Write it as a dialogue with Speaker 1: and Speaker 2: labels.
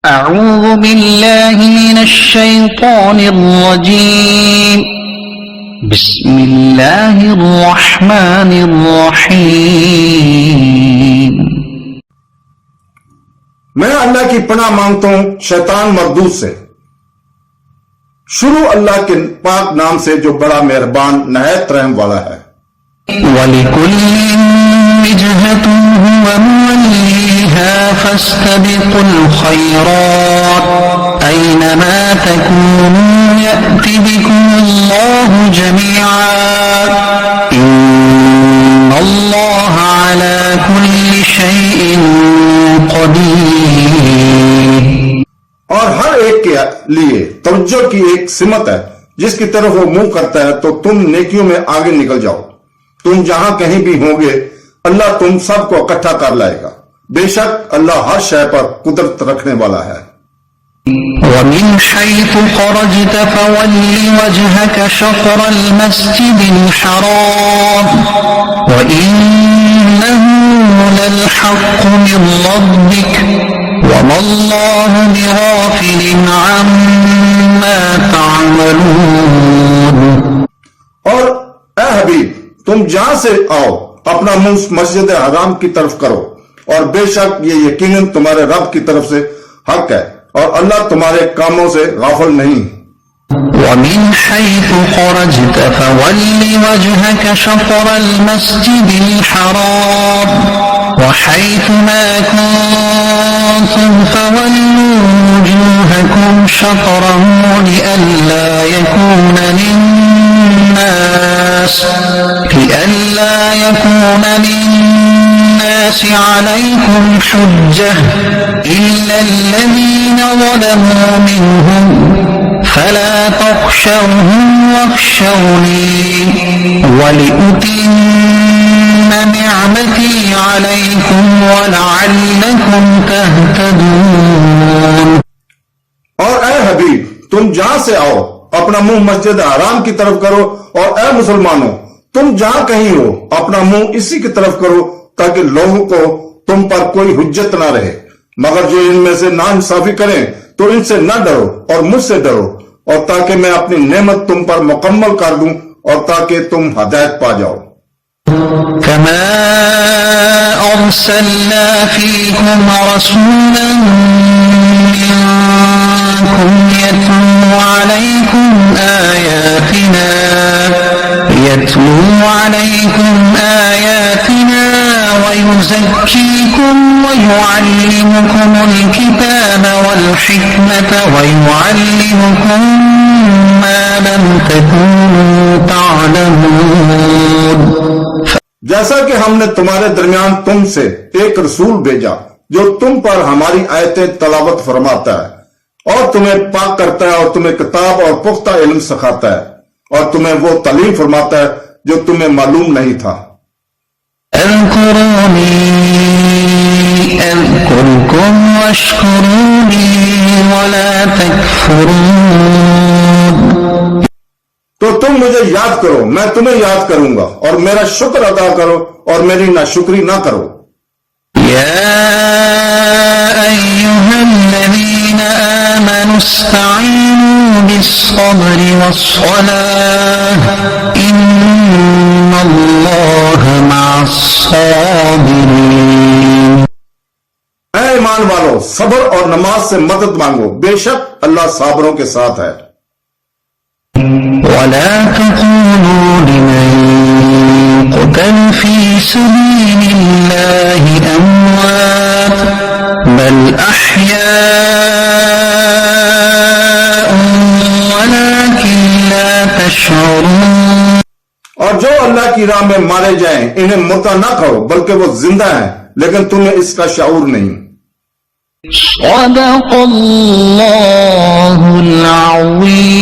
Speaker 1: أعوذ بالله من الشيطان الرجيم بسم الله الرحمن الرحيم
Speaker 2: میں اللہ کی پناہ مانگتا ہوں شیطان مردود سے۔ شروع اللہ کے پاک نام سے جو بڑا مہربان نہایت رحم والا ہے۔
Speaker 1: وَلِكُلٍّ وِجْهَةٌ هُوَ مُوَلِّيهَا فَاسْتَبِقُوا الْخَيْرَاتِ أَيْنَمَا تَكُونُوا يَأْتِ بِكُمُ اللَّهُ جَمِيعًا إِنَّ اللَّهَ عَلَى كُلِّ شَيْءٍ قَدِيرٌ۔
Speaker 2: اور ہر ایک کے لیے توجہ کی ایک سمت ہے، جس کی طرف وہ منہ کرتا ہے تو تم نیکیوں میں آگے نکل جاؤ۔ تم جہاں کہیں بھی ہوں گے اللہ تم سب کو اکٹھا کر لائے گا۔ بے شک اللہ ہر شے پر قدرت رکھنے والا ہے۔
Speaker 1: وَمِنْ حَيْثُ خَرَجْتَ فَوَلِّ وَجْهَكَ شَطْرَ الْمَسْجِدِ الْحَرَامِ وَإِنَّهُ لَلْحَقُّ مِنْ رَبِّكَ وَمَا اللَّهُ بِغَافِلٍ عَمَّا تَعْمَلُونَ۔
Speaker 2: اور اے حبیب تم جہاں سے آؤ اپنا منہ مسجد حرام کی طرف کرو، اور بے شک یہ یقیناً تمہارے رب کی طرف سے حق ہے، اور اللہ تمہارے کاموں سے غافل نہیں۔
Speaker 1: وَمِنْ حَيْثُ خَرَجْتَ فَوَلِّ وَجْهَكَ شَطْرَ الْمَسْجِدِ الْحَرَامِ وَحَيْثُ مَا كُنْتُمْ فَوَلُّوا وُجُوهَكُمْ شَطْرَهُ لِئَلَّا يَكُونَ لِلنَّاسِ عَلَيْكُمْ حُجَّةٌ إِلَّا الَّذِينَ ظَلَمُوا مِنْهُمْ فَلَا تَخْشَوْهُمْ وَاخْشَوْنِي وَلِأُتِمَّ نِعْمَتِي عَلَيْكُمْ وَلَعَلَّكُمْ تَهْتَدُونَ۔
Speaker 2: اور اے حبیب تم جہاں سے آؤ اپنا منہ مسجد حرام کی طرف کرو، اور اے مسلمانوں تم جہاں کہیں ہو اپنا منہ اسی کی طرف کرو، تاکہ لوگوں کو تم پر کوئی حجت نہ رہے، مگر جو ان میں سے ناانصافی کریں تو ان سے نہ ڈرو اور مجھ سے ڈرو، اور تاکہ میں اپنی نعمت تم پر مکمل کر دوں اور تاکہ تم ہدایت پا جاؤ۔
Speaker 1: كما أرسلنا فيكم رسولا منكم يتلو عليكم آياتنا ويزكيكم ويعلمكم الكتاب والحكمة ويعلمكم ما لم تكونوا تعلمون۔
Speaker 2: جیسا کہ ہم نے تمہارے درمیان تم سے ایک رسول بھیجا جو تم پر ہماری آیتیں تلاوت فرماتا ہے، اور تمہیں پاک کرتا ہے، اور تمہیں کتاب اور پختہ علم سکھاتا ہے، اور تمہیں وہ تعلیم فرماتا ہے جو تمہیں معلوم نہیں تھا۔
Speaker 1: اذکرونی اذکرکم واشکرونی ولا تکفرون۔
Speaker 2: تو تم مجھے یاد کرو میں تمہیں یاد کروں گا، اور میرا شکر ادا کرو اور میری ناشکری نہ کرو۔
Speaker 1: یا ایھا الذین آمنوا استعینوا بالصبر والصلاة ان اللہ مع الصابرین۔
Speaker 2: اے ایمان والو صبر اور نماز سے مدد مانگو، بے شک اللہ صابروں کے ساتھ ہے۔
Speaker 1: ولا تقولوا لمن قتل في سبيل الله أموات بل أحياء ولكن لا تشعرون۔
Speaker 2: اور جو اللہ کی راہ میں مارے جائیں انہیں مردہ نہ کہو، بلکہ وہ زندہ ہیں لیکن تمہیں اس کا شعور نہیں۔
Speaker 1: صدق اللہ العظیم۔